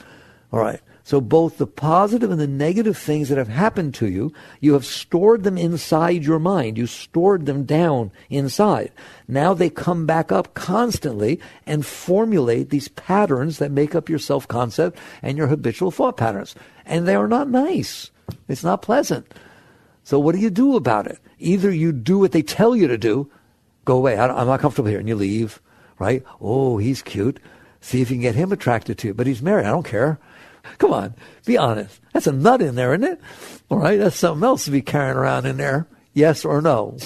All right. So both the positive and the negative things that have happened to you, you have stored them inside your mind. You stored them down inside. Now they come back up constantly and formulate these patterns that make up your self-concept and your habitual thought patterns. And they are not nice. It's not pleasant. So what do you do about it? Either you do what they tell you to do, go away, I'm not comfortable here, and you leave, right? Oh, he's cute. See if you can get him attracted to you. But he's married. I don't care. Come on, be honest. That's a nut in there, isn't it? All right, that's something else to be carrying around in there. Yes or no,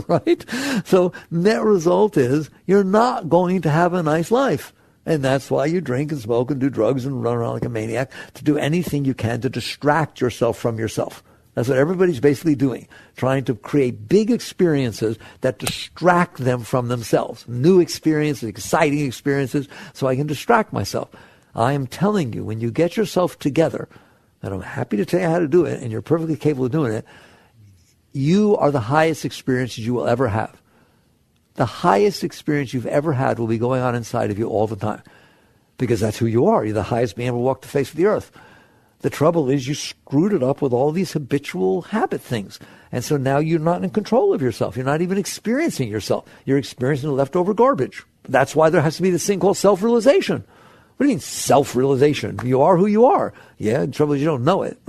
right? So net result is you're not going to have a nice life. And that's why you drink and smoke and do drugs and run around like a maniac, to do anything you can to distract yourself from yourself. That's what everybody's basically doing, trying to create big experiences that distract them from themselves. New experiences, exciting experiences, so I can distract myself. I am telling you, when you get yourself together, and I'm happy to tell you how to do it, and you're perfectly capable of doing it, you are the highest experiences you will ever have. The highest experience you've ever had will be going on inside of you all the time. Because that's who you are. You're the highest being able to walk the face of the earth. The trouble is you screwed it up with all these habitual habit things. And so now you're not in control of yourself. You're not even experiencing yourself. You're experiencing the leftover garbage. That's why there has to be this thing called self-realization. What do you mean self-realization? You are who you are. Yeah, the trouble is you don't know it.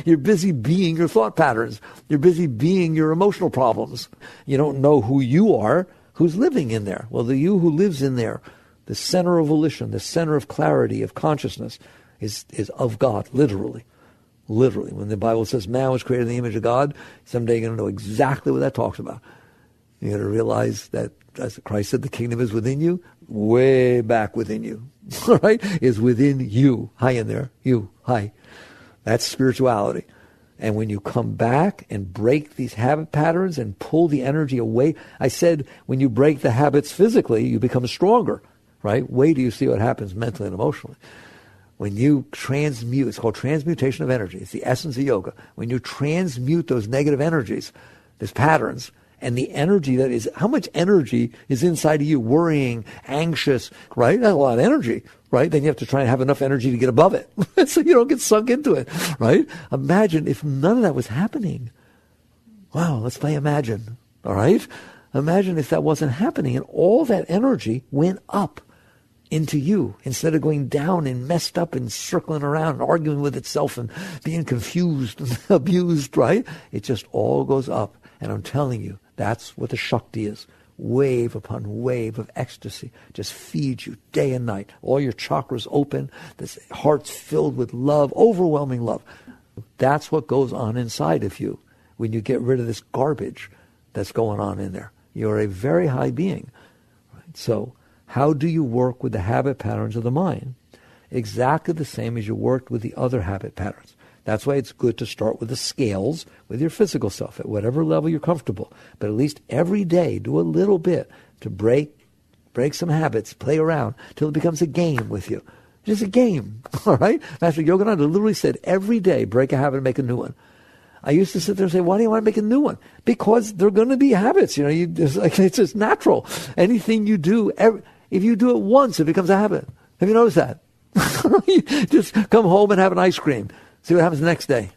You're busy being your thought patterns. You're busy being your emotional problems. You don't know who you are, who's living in there. Well, the you who lives in there, the center of volition, the center of clarity, of consciousness, is of God, literally. Literally. When the Bible says man was created in the image of God, someday you're going to know exactly what that talks about. You're going to realize that, as Christ said, the kingdom is within you, way back within you. All right? Is within you. High in there. You. High. That's spirituality. And when you come back and break these habit patterns and pull the energy away, I said when you break the habits physically, you become stronger. Right? Wait till you see what happens mentally and emotionally. When you transmute, it's called transmutation of energy. It's the essence of yoga. When you transmute those negative energies, those patterns, and the energy that is, how much energy is inside of you? Worrying, anxious, right? That's a lot of energy, right? Then you have to try and have enough energy to get above it so you don't get sunk into it, right? Imagine if none of that was happening. Wow, let's play imagine, all right? Imagine if that wasn't happening and all that energy went up into you instead of going down and messed up and circling around and arguing with itself and being confused and abused, right? It just all goes up. And I'm telling you, that's what the Shakti is. Wave upon wave of ecstasy. Just feeds you day and night. All your chakras open. This heart's filled with love, overwhelming love. That's what goes on inside of you when you get rid of this garbage that's going on in there. You're a very high being. Right? So how do you work with the habit patterns of the mind? Exactly the same as you worked with the other habit patterns. That's why it's good to start with the scales with your physical self at whatever level you're comfortable. But at least every day do a little bit to break some habits, play around till it becomes a game with you. Just a game, all right? Master Yogananda literally said every day break a habit and make a new one. I used to sit there and say, why do you want to make a new one? Because they're going to be habits. It's just natural. Anything you do, if you do it once, it becomes a habit. Have you noticed that? You just come home and have an ice cream. See what happens the next day.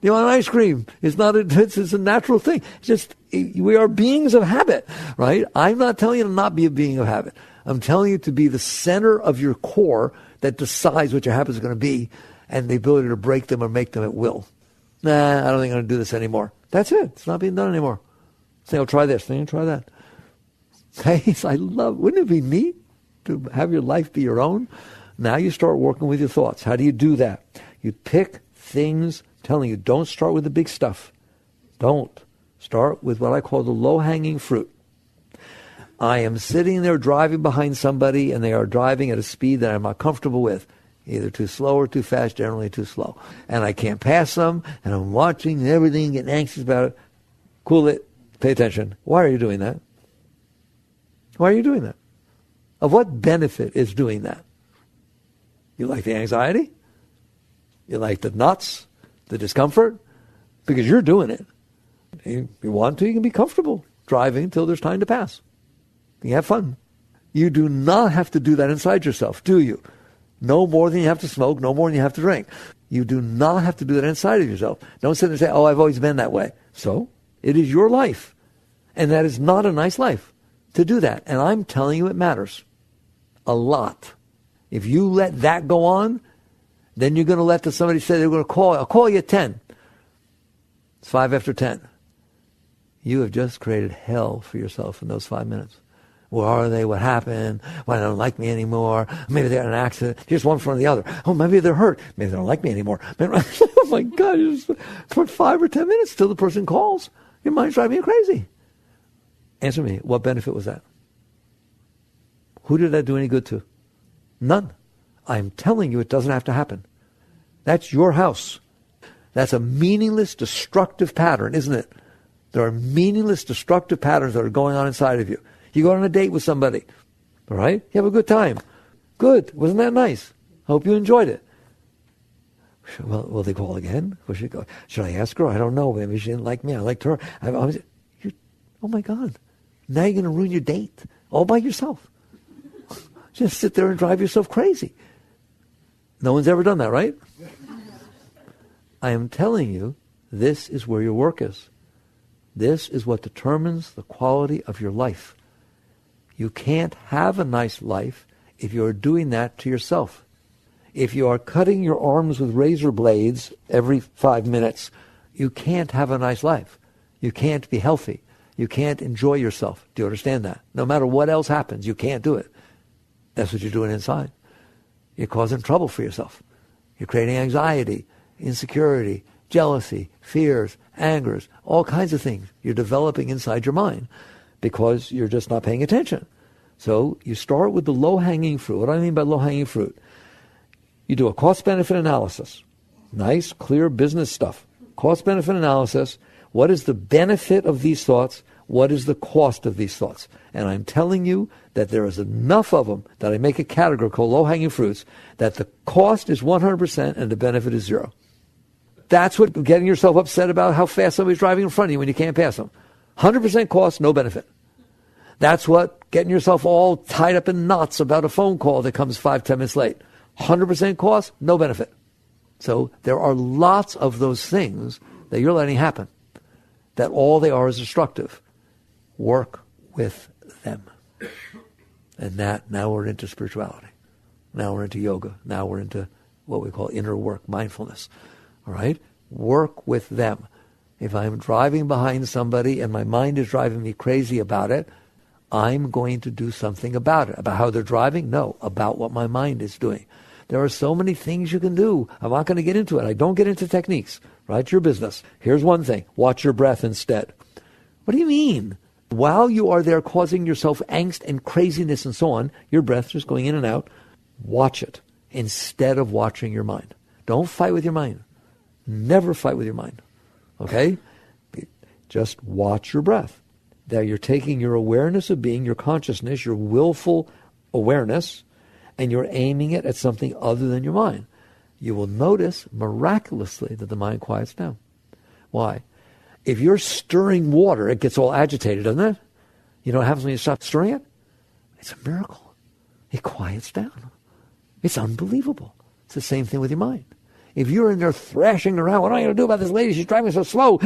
You want ice cream. It's a natural thing. It's just, we are beings of habit, right? I'm not telling you to not be a being of habit. I'm telling you to be the center of your core that decides what your habits are going to be and the ability to break them or make them at will. Nah, I don't think I'm going to do this anymore. That's it. It's not being done anymore. Say, I'll try this. Then you try that. Okay? So wouldn't it be neat to have your life be your own? Now you start working with your thoughts. How do you do that? You pick things, telling you, don't start with the big stuff. Don't. Start with what I call the low-hanging fruit. I am sitting there driving behind somebody and they are driving at a speed that I'm not comfortable with. Either too slow or too fast, generally too slow. And I can't pass them, and I'm watching everything, getting anxious about it. Cool it. Pay attention. Why are you doing that? Why are you doing that? Of what benefit is doing that? You like the anxiety? You like the nuts? The discomfort? Because you're doing it. If you want to, you can be comfortable driving until there's time to pass. You have fun. You do not have to do that inside yourself, do you? No more than you have to smoke, no more than you have to drink. You do not have to do that inside of yourself. Don't sit there and say, oh, I've always been that way. So, it is your life. And that is not a nice life to do that. And I'm telling you it matters. A lot. If you let that go on, then you're going to let somebody say they're going to call. I'll call you at 10. It's 5 after 10. You have just created hell for yourself in those 5 minutes. Where are they? What happened? Why they don't like me anymore? Maybe they had an accident. Here's one in front of the other. Oh, maybe they're hurt. Maybe they don't like me anymore. Oh my God! For 5 or 10 minutes till the person calls. Your mind's driving you crazy. Answer me. What benefit was that? Who did that do any good to? None. I'm telling you, it doesn't have to happen. That's your house. That's a meaningless, destructive pattern, isn't it? There are meaningless, destructive patterns that are going on inside of you. You go on a date with somebody, all right? You have a good time. Good. Wasn't that nice? Hope you enjoyed it. Well, will they call again? Should I ask her? I don't know. Maybe she didn't like me. I liked her. Oh, my God. Now you're going to ruin your date all by yourself. Just sit there and drive yourself crazy. No one's ever done that, right? I am telling you, this is where your work is. This is what determines the quality of your life. You can't have a nice life if you are doing that to yourself. If you are cutting your arms with razor blades every 5 minutes, you can't have a nice life. You can't be healthy. You can't enjoy yourself. Do you understand that? No matter what else happens, you can't do it. That's what you're doing inside. You're causing trouble for yourself. You're creating anxiety, insecurity, jealousy, fears, angers, all kinds of things you're developing inside your mind because you're just not paying attention. So you start with the low-hanging fruit. What do I mean by low-hanging fruit? You do a cost-benefit analysis. Nice, clear business stuff. Cost-benefit analysis. What is the benefit of these thoughts? What is the cost of these thoughts? And I'm telling you that there is enough of them that I make a category called low-hanging fruits that the cost is 100% and the benefit is 0. That's what getting yourself upset about how fast somebody's driving in front of you when you can't pass them. 100% cost, no benefit. That's what getting yourself all tied up in knots about a phone call that comes 5-10 minutes late. 100% cost, no benefit. So there are lots of those things that you're letting happen, that all they are is destructive. Work with them. And that, now we're into spirituality. Now we're into yoga. Now we're into what we call inner work, mindfulness. All right? Work with them. If I'm driving behind somebody and my mind is driving me crazy about it, I'm going to do something about it. About how they're driving? No, about what my mind is doing. There are so many things you can do. I'm not going to get into it. I don't get into techniques. Right? It's your business. Here's one thing. Watch your breath instead. What do you mean? While you are there causing yourself angst and craziness and so on, your breath just going in and out, watch it instead of watching your mind. Don't fight with your mind. Never fight with your mind. Okay? Just watch your breath. There you're taking your awareness of being, your consciousness, your willful awareness, and you're aiming it at something other than your mind. You will notice miraculously that the mind quiets down. Why? If you're stirring water, it gets all agitated, doesn't it? You know what happens when you stop stirring it? It's a miracle. It quiets down. It's unbelievable. It's the same thing with your mind. If you're in there thrashing around, what am I going to do about this lady? She's driving so slow.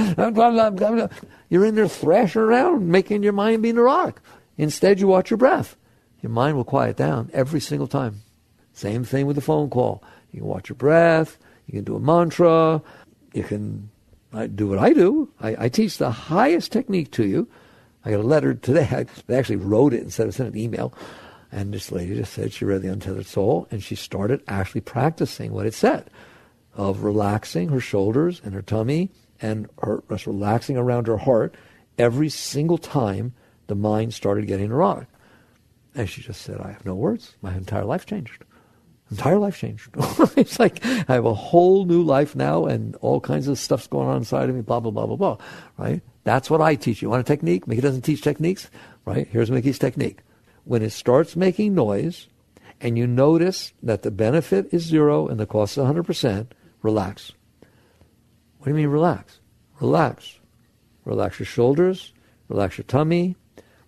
You're in there thrashing around, making your mind be neurotic. Instead, you watch your breath. Your mind will quiet down every single time. Same thing with the phone call. You can watch your breath. You can do a mantra. You can do what I do. I teach the highest technique to you. I got a letter today. I actually wrote it instead of sending an email. And this lady just said she read The Untethered Soul, and she started actually practicing what it said, of relaxing her shoulders and her tummy and her just relaxing around her heart every single time the mind started getting neurotic. And she just said, I have no words. My entire life changed. Entire life changed. It's like I have a whole new life now and all kinds of stuff's going on inside of me, blah, blah, blah, blah, blah. Right? That's what I teach. You want a technique? Mickey doesn't teach techniques. Right? Here's Mickey's technique. When it starts making noise and you notice that the benefit is 0 and the cost is 100%, relax. What do you mean relax? Relax. Relax your shoulders. Relax your tummy.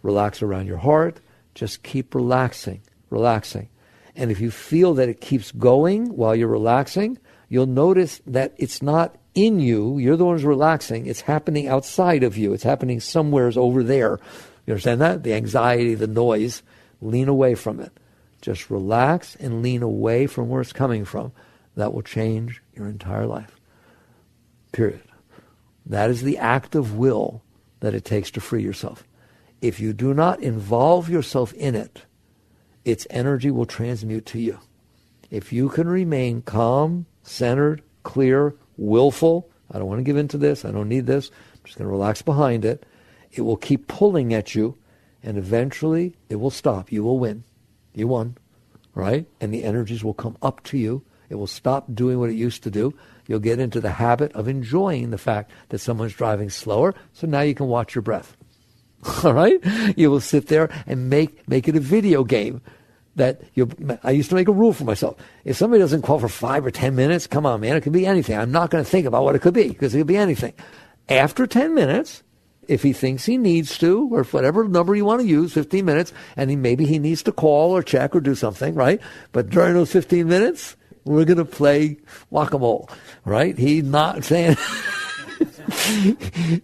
Relax around your heart. Just keep relaxing. Relaxing. And if you feel that it keeps going while you're relaxing, you'll notice that it's not in you. You're the one who's relaxing. It's happening outside of you. It's happening somewhere over there. You understand that? The anxiety, the noise. Lean away from it. Just relax and lean away from where it's coming from. That will change your entire life. Period. That is the act of will that it takes to free yourself. If you do not involve yourself in it, its energy will transmute to you. If you can remain calm, centered, clear, willful, I don't want to give in to this, I don't need this, I'm just going to relax behind it, it will keep pulling at you, and eventually it will stop. You will win. You won, right? And the energies will come up to you. It will stop doing what it used to do. You'll get into the habit of enjoying the fact that someone's driving slower, so now you can watch your breath. All right? You will sit there and make it a video game. I used to make a rule for myself. If somebody doesn't call for 5 or 10 minutes, come on, man, it could be anything. I'm not going to think about what it could be, because it could be anything. After 10 minutes, if he thinks he needs to, or whatever number you want to use, 15 minutes, and maybe he needs to call or check or do something, right? But during those 15 minutes, we're going to play whack-a-mole, right? He's not saying...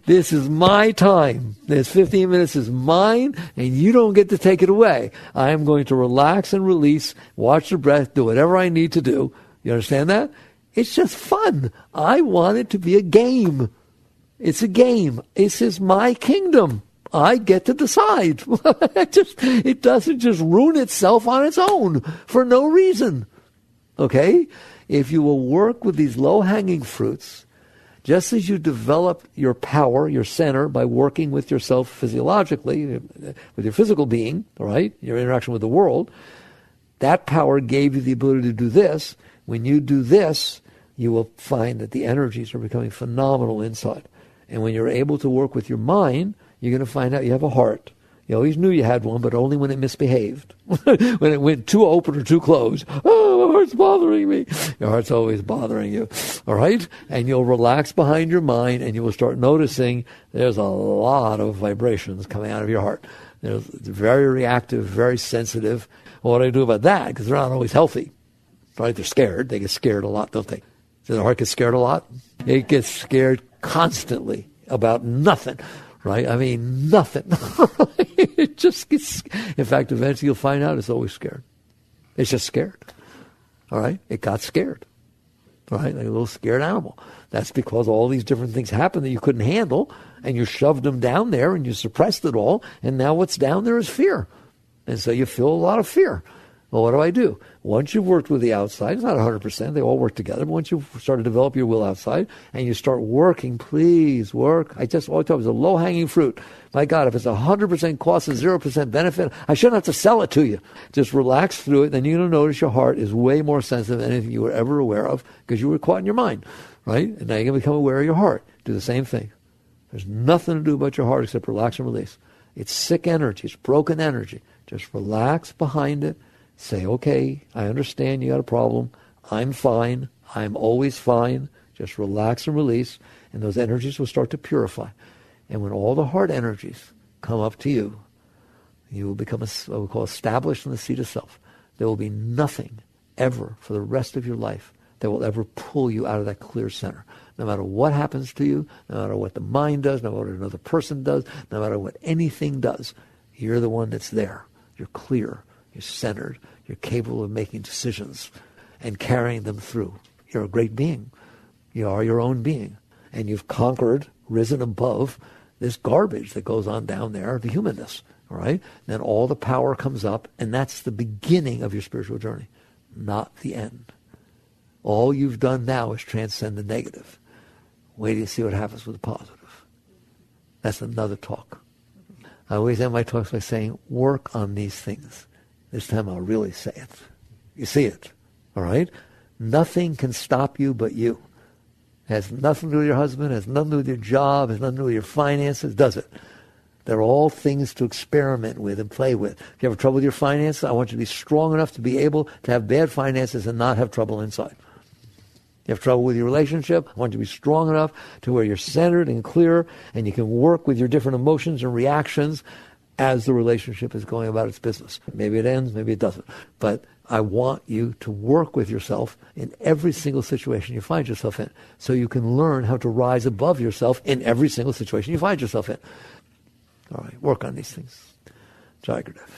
This is my time. This 15 minutes is mine, and you don't get to take it away. I am going to relax and release, watch the breath, do whatever I need to do. You understand that? It's just fun. I want it to be a game. It's a game. This is my kingdom. I get to decide. It doesn't just ruin itself on its own for no reason. Okay? If you will work with these low-hanging fruits, just as you develop your power, your center, by working with yourself physiologically, with your physical being, all right, your interaction with the world, that power gave you the ability to do this. When you do this, you will find that the energies are becoming phenomenal inside. And when you're able to work with your mind, you're going to find out you have a heart. You always knew you had one, but only when it misbehaved. When it went too open or too closed. Oh, my heart's bothering me. Your heart's always bothering you. All right? And you'll relax behind your mind, and you will start noticing there's a lot of vibrations coming out of your heart. They're very reactive, very sensitive. Well, what do I do about that? Because they're not always healthy. Right? They're scared. They get scared a lot, don't they? Does the heart get scared a lot? It gets scared constantly about nothing. Right? I mean, nothing. It just gets, in fact, eventually you'll find out it's always scared. It's just scared. All right? It got scared. All right? Like a little scared animal. That's because all these different things happened that you couldn't handle, and you shoved them down there, and you suppressed it all, and now what's down there is fear. And so you feel a lot of fear. Well, what do I do? Once you've worked with the outside, it's not 100%, they all work together, but once you start to develop your will outside and you start working, please work. I just always tell you, it's a low-hanging fruit. My God, if it's 100% cost and 0% benefit, I shouldn't have to sell it to you. Just relax through it, then you're going to notice your heart is way more sensitive than anything you were ever aware of because you were caught in your mind, right? And now you're going to become aware of your heart. Do the same thing. There's nothing to do about your heart except relax and release. It's sick energy. It's broken energy. Just relax behind it. Say, okay, I understand you got a problem. I'm fine. I'm always fine. Just relax and release, and those energies will start to purify. And when all the heart energies come up to you, you will become what we call established in the seat of self. There will be nothing ever for the rest of your life that will ever pull you out of that clear center. No matter what happens to you, no matter what the mind does, no matter what another person does, no matter what anything does, you're the one that's there. You're clear. You're centered. You're capable of making decisions and carrying them through. You're a great being. You are your own being. And you've conquered, risen above this garbage that goes on down there, the humanness. All right? Then all the power comes up, and that's the beginning of your spiritual journey, not the end. All you've done now is transcend the negative. Wait till you see what happens with the positive. That's another talk. I always end my talks by saying, work on these things. This time I'll really say it. You see it, all right? Nothing can stop you but you. It has nothing to do with your husband, has nothing to do with your job, has nothing to do with your finances, does it? They're all things to experiment with and play with. If you have trouble with your finances, I want you to be strong enough to be able to have bad finances and not have trouble inside. You have trouble with your relationship, I want you to be strong enough to where you're centered and clear, and you can work with your different emotions and reactions as the relationship is going about its business. Maybe it ends, maybe it doesn't. But I want you to work with yourself in every single situation you find yourself in, so you can learn how to rise above yourself in every single situation you find yourself in. All right, work on these things. Jai Gurudev.